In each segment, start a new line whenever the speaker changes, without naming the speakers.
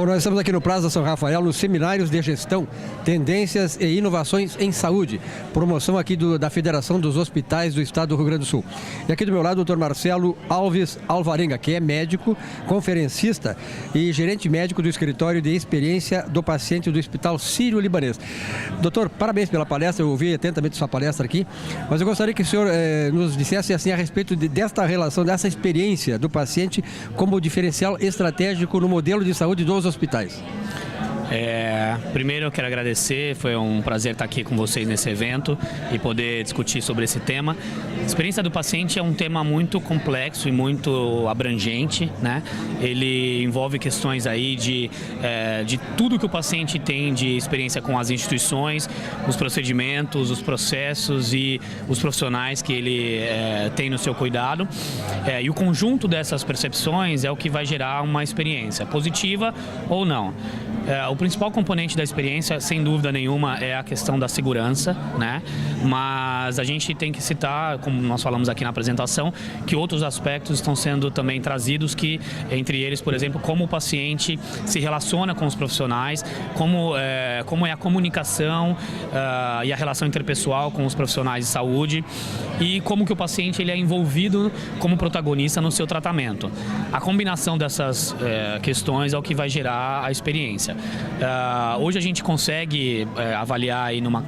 Bom, nós estamos aqui no Plaza São Rafael, nos Seminários de Gestão, Tendências e Inovações em Saúde, promoção aqui da Federação dos Hospitais do Estado do Rio Grande do Sul. E aqui do meu lado o Dr. Marcelo Alves Alvarenga, que é médico, conferencista e gerente médico do Escritório de Experiência do Paciente do Hospital Sírio-Libanês. Doutor, parabéns pela palestra, eu ouvi atentamente sua palestra aqui, mas eu gostaria que o senhor nos dissesse assim a respeito desta relação, dessa experiência do paciente como diferencial estratégico no modelo de saúde dos hospitais.
Primeiro eu quero agradecer, foi um prazer estar aqui com vocês nesse evento e poder discutir sobre esse tema. A experiência do paciente é um tema muito complexo e muito abrangente, né? Ele envolve questões aí de tudo que o paciente tem de experiência com as instituições, os procedimentos, os processos e os profissionais que ele tem no seu cuidado. E o conjunto dessas percepções é o que vai gerar uma experiência positiva ou não. O principal componente da experiência, sem dúvida nenhuma, é a questão da segurança, né? Mas a gente tem que citar, como nós falamos aqui na apresentação, que outros aspectos estão sendo também trazidos, que entre eles, por exemplo, como o paciente se relaciona com os profissionais, como é a comunicação e a relação interpessoal com os profissionais de saúde e como que o paciente ele é envolvido como protagonista no seu tratamento. A combinação dessas questões é o que vai gerar a experiência. Hoje a gente consegue avaliar aí numa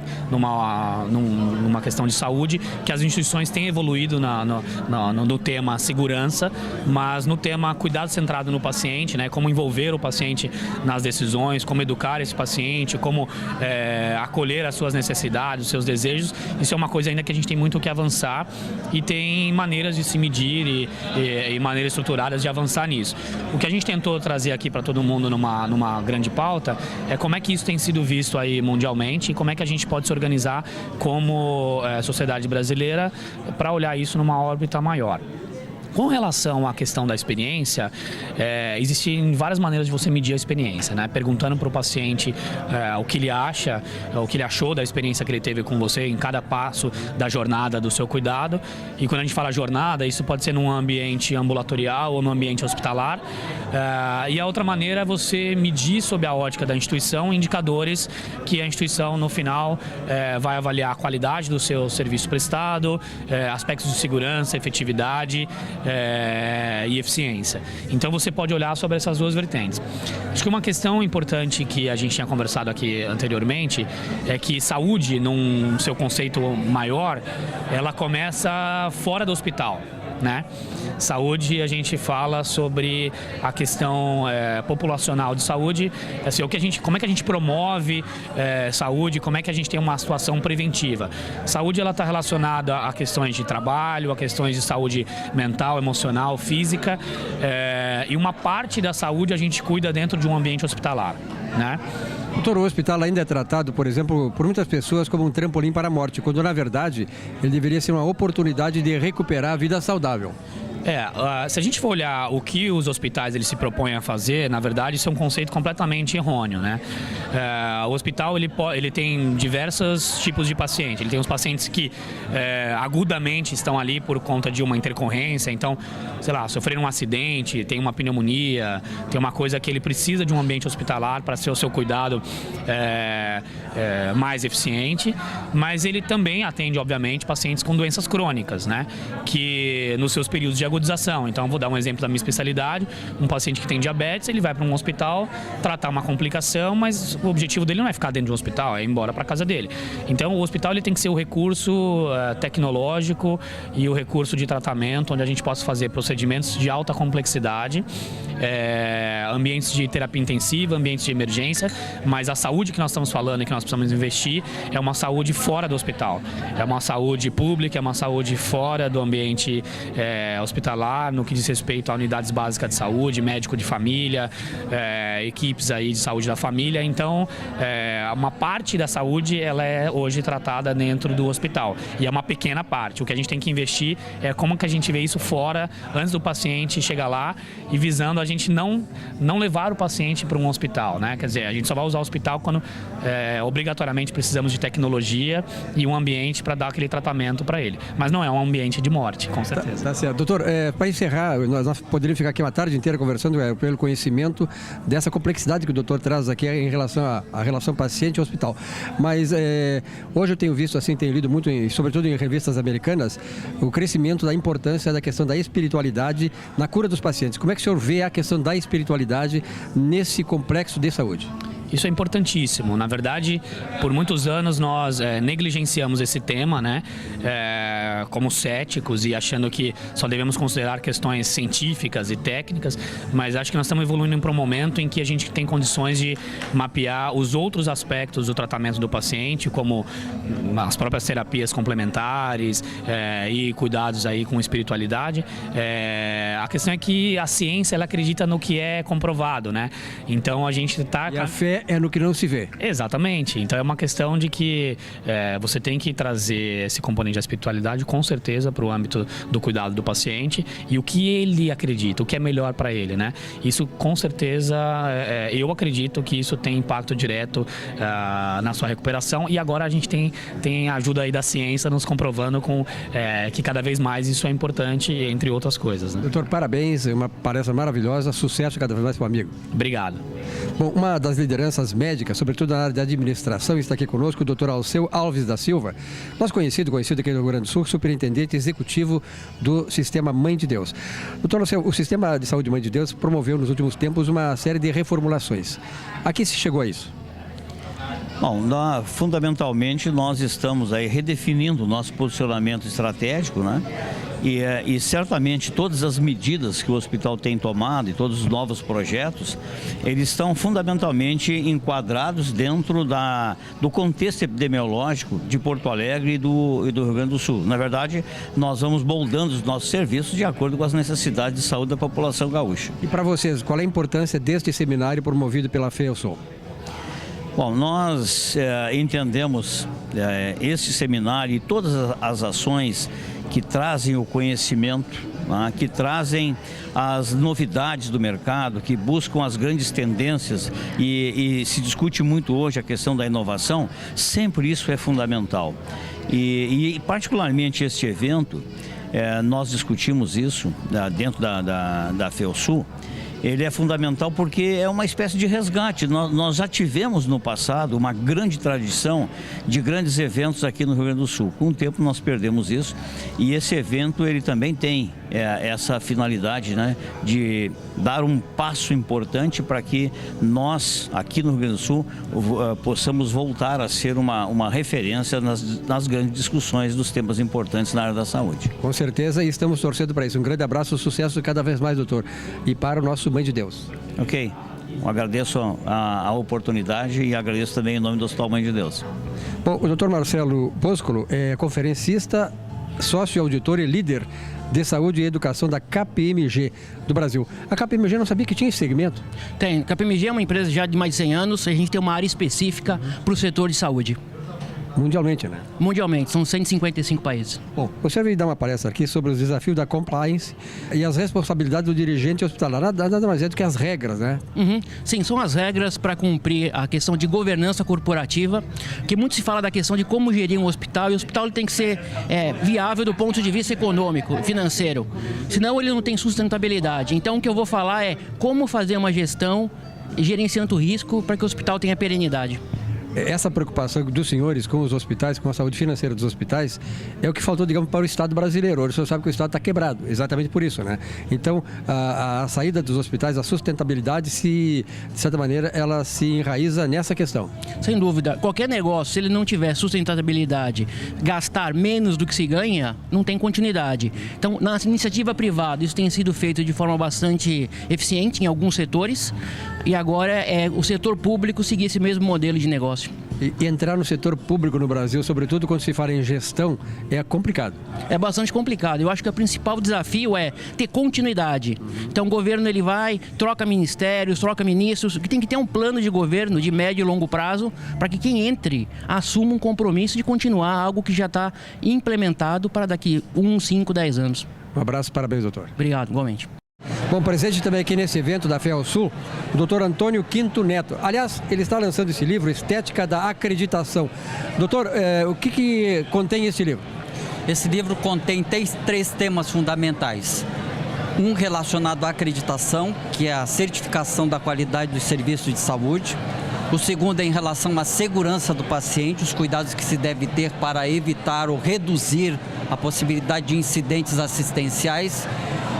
questão de saúde que as instituições têm evoluído no tema segurança, mas no tema cuidado centrado no paciente, né, como envolver o paciente nas decisões, como educar esse paciente, como acolher as suas necessidades, os seus desejos. Isso é uma coisa ainda que a gente tem muito que avançar e tem maneiras de se medir e maneiras estruturadas de avançar nisso. O que a gente tentou trazer aqui para todo mundo numa grande pauta é como é que isso tem sido visto aí mundialmente e como é que a gente pode se organizar como sociedade brasileira para olhar isso numa órbita maior. Com relação à questão da experiência, existem várias maneiras de você medir a experiência, né? Perguntando para o paciente o que ele acha, o que ele achou da experiência que ele teve com você em cada passo da jornada do seu cuidado. E quando a gente fala jornada, isso pode ser num ambiente ambulatorial ou no ambiente hospitalar. E a outra maneira é você medir sob a ótica da instituição indicadores que a instituição no final vai avaliar a qualidade do seu serviço prestado, aspectos de segurança, efetividade e eficiência. Então você pode olhar sobre essas duas vertentes. Acho que uma questão importante que a gente tinha conversado aqui anteriormente é que saúde, num seu conceito maior, ela começa fora do hospital, né? Saúde, a gente fala sobre a questão populacional de saúde, assim, como é que a gente promove saúde, como é que a gente tem uma situação preventiva. Saúde, ela está relacionada a questões de trabalho, a questões de saúde mental, emocional, física, e uma parte da saúde a gente cuida dentro de um ambiente hospitalar, né?
Doutor, o hospital ainda é tratado, por exemplo, por muitas pessoas como um trampolim para a morte, quando na verdade ele deveria ser uma oportunidade de recuperar a vida saudável.
Se a gente for olhar o que os hospitais eles se propõem a fazer, na verdade isso é um conceito completamente errôneo, né? O hospital ele tem diversos tipos de paciente. Ele tem os pacientes que agudamente estão ali por conta de uma intercorrência, então, sei lá, sofreram um acidente, tem uma pneumonia, tem uma coisa que ele precisa de um ambiente hospitalar para ser o seu cuidado mais eficiente, mas ele também atende, obviamente, pacientes com doenças crônicas, né? Que nos seus períodos de agudização. Então, vou dar um exemplo da minha especialidade. Um paciente que tem diabetes, ele vai para um hospital tratar uma complicação, mas o objetivo dele não é ficar dentro de um hospital, é ir embora para casa dele. Então, o hospital ele tem que ser o recurso tecnológico e o recurso de tratamento, onde a gente possa fazer procedimentos de alta complexidade, ambientes de terapia intensiva, ambientes de emergência, mas a saúde que nós estamos falando e que nós precisamos investir é uma saúde fora do hospital. É uma saúde pública, é uma saúde fora do ambiente hospitalar, no que diz respeito a unidades básicas de saúde, médico de família, equipes aí de saúde da família. Então, uma parte da saúde ela é hoje tratada dentro do hospital e é uma pequena parte. O que a gente tem que investir é como que a gente vê isso fora, antes do paciente chegar lá e visando a gente não levar o paciente para um hospital, né? Quer dizer, a gente só vai usar o hospital quando obrigatoriamente precisamos de tecnologia e um ambiente para dar aquele tratamento para ele. Mas não é um ambiente de morte, com certeza.
Tá certo. Doutor, para encerrar, nós poderíamos ficar aqui uma tarde inteira conversando pelo conhecimento dessa complexidade que o doutor traz aqui em relação à relação paciente e hospital. Mas hoje eu tenho visto, assim, tenho lido muito, sobretudo em revistas americanas, o crescimento da importância da questão da espiritualidade na cura dos pacientes. Como é que o senhor vê a questão da espiritualidade nesse complexo de saúde?
Isso é importantíssimo. Na verdade, por muitos anos nós negligenciamos esse tema, né? Como céticos e achando que só devemos considerar questões científicas e técnicas, mas acho que nós estamos evoluindo para um momento em que a gente tem condições de mapear os outros aspectos do tratamento do paciente, como as próprias terapias complementares e cuidados aí com espiritualidade. A questão é que a ciência, ela acredita no que é comprovado, né? Então a gente está...
E a fé é no que não se vê.
Exatamente. Então é uma questão de que você tem que trazer esse componente da espiritualidade com certeza para o âmbito do cuidado do paciente e o que ele acredita, o que é melhor para ele, né? Isso com certeza, eu acredito que isso tem impacto direto na sua recuperação e agora a gente tem a ajuda aí da ciência nos comprovando que cada vez mais isso é importante, entre outras coisas, né?
Doutor, parabéns, uma palestra maravilhosa, sucesso cada vez mais para o amigo.
Obrigado.
Bom, uma das lideranças médicas, sobretudo na área de administração, está aqui conosco o Dr. Alceu Alves da Silva, nosso conhecido aqui no Rio Grande do Sul, superintendente executivo do Sistema Mãe de Deus. Dr. Alceu, o Sistema de Saúde Mãe de Deus promoveu nos últimos tempos uma série de reformulações. A que se chegou a isso?
Bom, fundamentalmente nós estamos aí redefinindo o nosso posicionamento estratégico, né? E certamente todas as medidas que o hospital tem tomado e todos os novos projetos, eles estão fundamentalmente enquadrados dentro do contexto epidemiológico de Porto Alegre e do Rio Grande do Sul. Na verdade, nós vamos moldando os nossos serviços de acordo com as necessidades de saúde da população gaúcha.
E para vocês, qual é a importância deste seminário promovido pela FEUSOL?
Bom, nós entendemos este seminário e todas as ações que trazem o conhecimento, que trazem as novidades do mercado, que buscam as grandes tendências e se discute muito hoje a questão da inovação, sempre isso é fundamental. E particularmente este evento, nós discutimos isso dentro da FEUSUL. Ele é fundamental porque é uma espécie de resgate. Nós já tivemos no passado uma grande tradição de grandes eventos aqui no Rio Grande do Sul. Com o tempo nós perdemos isso e esse evento ele também tem essa finalidade, né, de dar um passo importante para que nós aqui no Rio Grande do Sul possamos voltar a ser uma referência nas grandes discussões dos temas importantes na área da saúde.
Com certeza, e estamos torcendo para isso. Um grande abraço, sucesso cada vez mais, doutor. E para o nosso Mãe de Deus.
Ok. Eu agradeço a oportunidade e agradeço também em nome do Hospital Mãe de Deus.
Bom, o doutor Marcelo Pôscolo é conferencista, sócio, auditor e líder de saúde e educação da KPMG do Brasil. A KPMG não sabia que tinha esse segmento?
Tem. A KPMG é uma empresa já de mais de 100 anos, a gente tem uma área específica para o setor de saúde.
Mundialmente, né?
Mundialmente, são 155 países.
Bom, você veio dar uma palestra aqui sobre os desafios da compliance e as responsabilidades do dirigente hospitalar. Nada mais é do que as regras, né?
Sim, são as regras para cumprir a questão de governança corporativa, que muito se fala da questão de como gerir um hospital, e o hospital ele tem que ser viável do ponto de vista econômico, financeiro, senão ele não tem sustentabilidade. Então o que eu vou falar é como fazer uma gestão gerenciando o risco para que o hospital tenha perenidade.
Essa preocupação dos senhores com os hospitais, com a saúde financeira dos hospitais, é o que faltou, digamos, para o Estado brasileiro. Hoje o senhor sabe que o Estado está quebrado, exatamente por isso, né? Então, a saída dos hospitais, a sustentabilidade, de certa maneira, ela se enraiza nessa questão.
Sem dúvida. Qualquer negócio, se ele não tiver sustentabilidade, gastar menos do que se ganha, não tem continuidade. Então, na iniciativa privada, isso tem sido feito de forma bastante eficiente em alguns setores, e agora é o setor público seguir esse mesmo modelo de negócio.
E entrar no setor público no Brasil, sobretudo quando se fala em gestão, é complicado.
É bastante complicado. Eu acho que o principal desafio é ter continuidade. Então o governo ele vai, troca ministérios, troca ministros, que tem que ter um plano de governo de médio e longo prazo para que quem entre assuma um compromisso de continuar algo que já está implementado para daqui 1, 5, 10 anos.
Um abraço, parabéns, doutor.
Obrigado, igualmente.
Bom, presente também aqui nesse evento da FEUSUL, o doutor Antônio Quinto Neto. Aliás, ele está lançando esse livro, Estética da Acreditação. Doutor, o que contém esse livro?
Esse livro contém três temas fundamentais. Um relacionado à acreditação, que é a certificação da qualidade dos serviços de saúde. O segundo é em relação à segurança do paciente, os cuidados que se deve ter para evitar ou reduzir a possibilidade de incidentes assistenciais.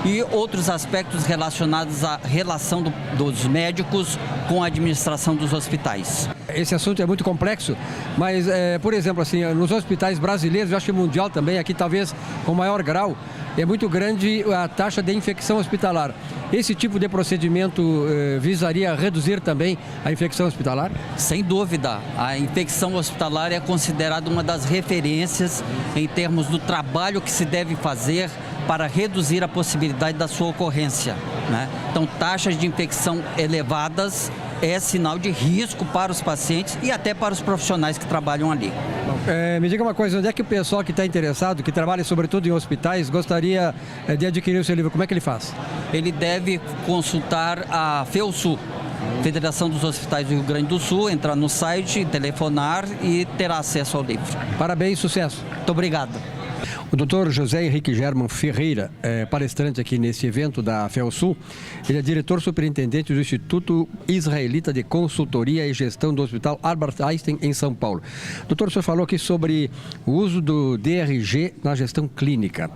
E outros aspectos relacionados à relação dos médicos com a administração dos hospitais.
Esse assunto é muito complexo, mas, por exemplo, assim, nos hospitais brasileiros, eu acho que mundial também, aqui talvez com maior grau, é muito grande a taxa de infecção hospitalar. Esse tipo de procedimento visaria reduzir também a infecção hospitalar?
Sem dúvida, a infecção hospitalar é considerada uma das referências em termos do trabalho que se deve fazer para reduzir a possibilidade da sua ocorrência, né? Então, taxas de infecção elevadas é sinal de risco para os pacientes e até para os profissionais que trabalham ali.
Me diga uma coisa, onde é que o pessoal que está interessado, que trabalha sobretudo em hospitais, gostaria de adquirir o seu livro? Como é que ele faz?
Ele deve consultar a FEUSU, Federação dos Hospitais do Rio Grande do Sul, entrar no site, telefonar e terá acesso ao livro.
Parabéns, sucesso.
Muito obrigado.
O Dr. José Henrique German Ferreira, palestrante aqui nesse evento da FEUSU, ele é diretor superintendente do Instituto Israelita de Consultoria e Gestão do Hospital Albert Einstein, em São Paulo. Doutor, o senhor falou aqui sobre o uso do DRG na gestão clínica.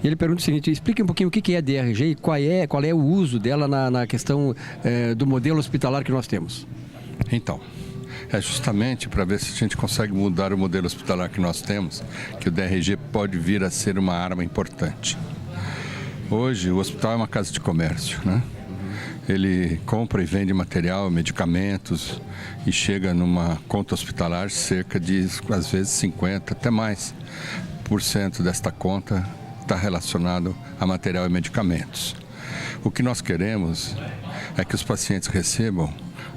Ele pergunta o seguinte: explique um pouquinho o que é DRG e qual é o uso dela na questão do modelo hospitalar que nós temos.
Então, é justamente para ver se a gente consegue mudar o modelo hospitalar que nós temos, que o DRG pode vir a ser uma arma importante. Hoje, o hospital é uma casa de comércio, né? Ele compra e vende material, medicamentos e chega numa conta hospitalar cerca de, às vezes, 50%, até mais, % desta conta está relacionado a material e medicamentos. O que nós queremos é que os pacientes recebam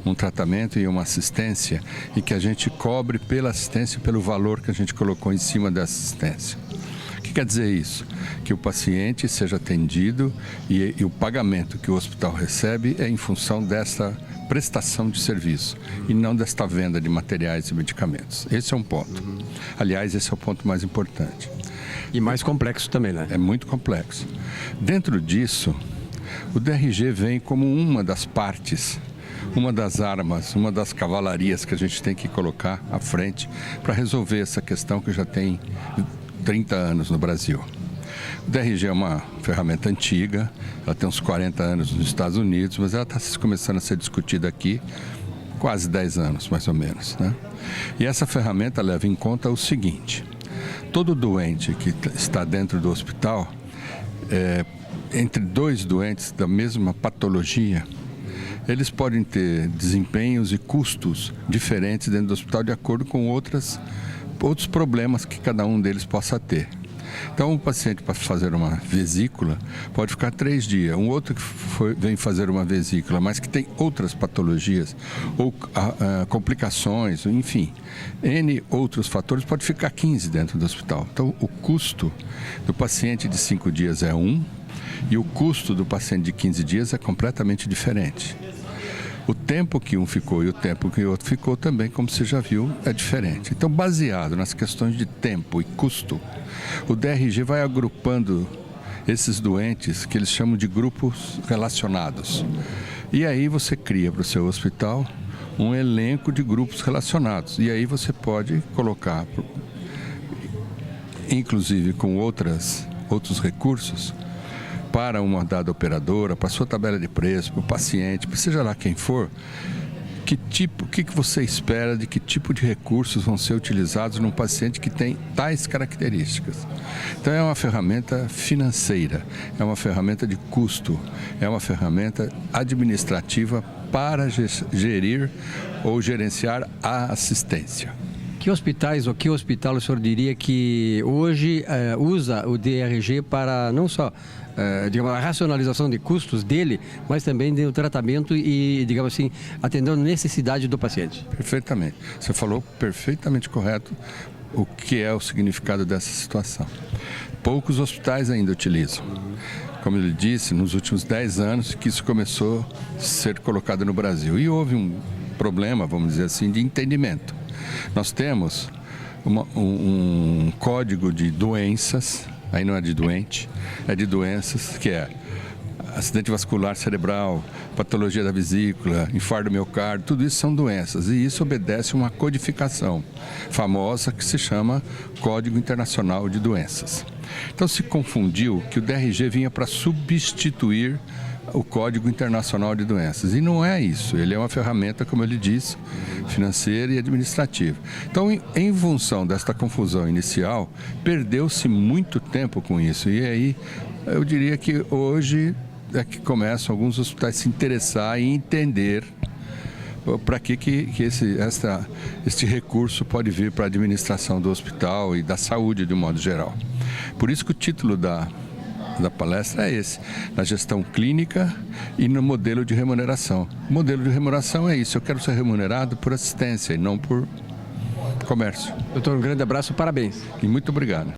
um tratamento e uma assistência e que a gente cobre pela assistência, pelo valor que a gente colocou em cima dessa assistência. O que quer dizer isso? Que o paciente seja atendido e o pagamento que o hospital recebe é em função dessa prestação de serviço e não desta venda de materiais e medicamentos. Esse é um ponto. Aliás, esse é o ponto mais importante.
E mais complexo também, né?
É muito complexo. Dentro disso, o DRG vem como uma das partes, uma das armas, uma das cavalarias que a gente tem que colocar à frente para resolver essa questão que já tem 30 anos no Brasil. O DRG é uma ferramenta antiga, ela tem uns 40 anos nos Estados Unidos, mas ela está começando a ser discutida aqui quase 10 anos, mais ou menos, né? E essa ferramenta leva em conta o seguinte: todo doente que está dentro do hospital, entre dois doentes da mesma patologia, eles podem ter desempenhos e custos diferentes dentro do hospital de acordo com outros problemas que cada um deles possa ter. Então, o paciente, para fazer uma vesícula, pode ficar 3 dias. Um outro que vem fazer uma vesícula, mas que tem outras patologias ou complicações, enfim, N outros fatores, pode ficar 15 dentro do hospital. Então, o custo do paciente de 5 dias é um e o custo do paciente de 15 dias é completamente diferente. O tempo que um ficou e o tempo que o outro ficou também, como você já viu, é diferente. Então, baseado nas questões de tempo e custo, o DRG vai agrupando esses doentes que eles chamam de grupos relacionados. E aí você cria para o seu hospital um elenco de grupos relacionados. E aí você pode colocar, inclusive com outros recursos, para uma dada operadora, para a sua tabela de preço, para o paciente, para seja lá quem for, o que você espera de que tipo de recursos vão ser utilizados num paciente que tem tais características. Então é uma ferramenta financeira, é uma ferramenta de custo, é uma ferramenta administrativa para gerir ou gerenciar a assistência.
Que hospitais ou que hospital o senhor diria que hoje usa o DRG para não só digamos, a racionalização de custos dele, mas também do tratamento e, digamos assim, atendendo a necessidade do paciente?
Perfeitamente. Você falou perfeitamente correto o que é o significado dessa situação. Poucos hospitais ainda utilizam. Como ele disse, nos últimos 10 anos que isso começou a ser colocado no Brasil. E houve um problema, vamos dizer assim, de entendimento. Nós temos um código de doenças, aí não é de doente, é de doenças, que é acidente vascular cerebral, patologia da vesícula, infarto do miocárdio, tudo isso são doenças e isso obedece a uma codificação famosa que se chama Código Internacional de Doenças. Então se confundiu que o DRG vinha para substituir o Código Internacional de Doenças. E não é isso, ele é uma ferramenta, como eu lhe disse, financeira e administrativa. Então, em função desta confusão inicial, perdeu-se muito tempo com isso. E aí, eu diria que hoje é que começam alguns hospitais a se interessar e entender para que este recurso pode vir para a administração do hospital e da saúde de um modo geral. Por isso que o título da palestra é esse, na gestão clínica e no modelo de remuneração. O modelo de remuneração é isso, eu quero ser remunerado por assistência e não por comércio.
Doutor, um grande abraço, parabéns.
E muito obrigado.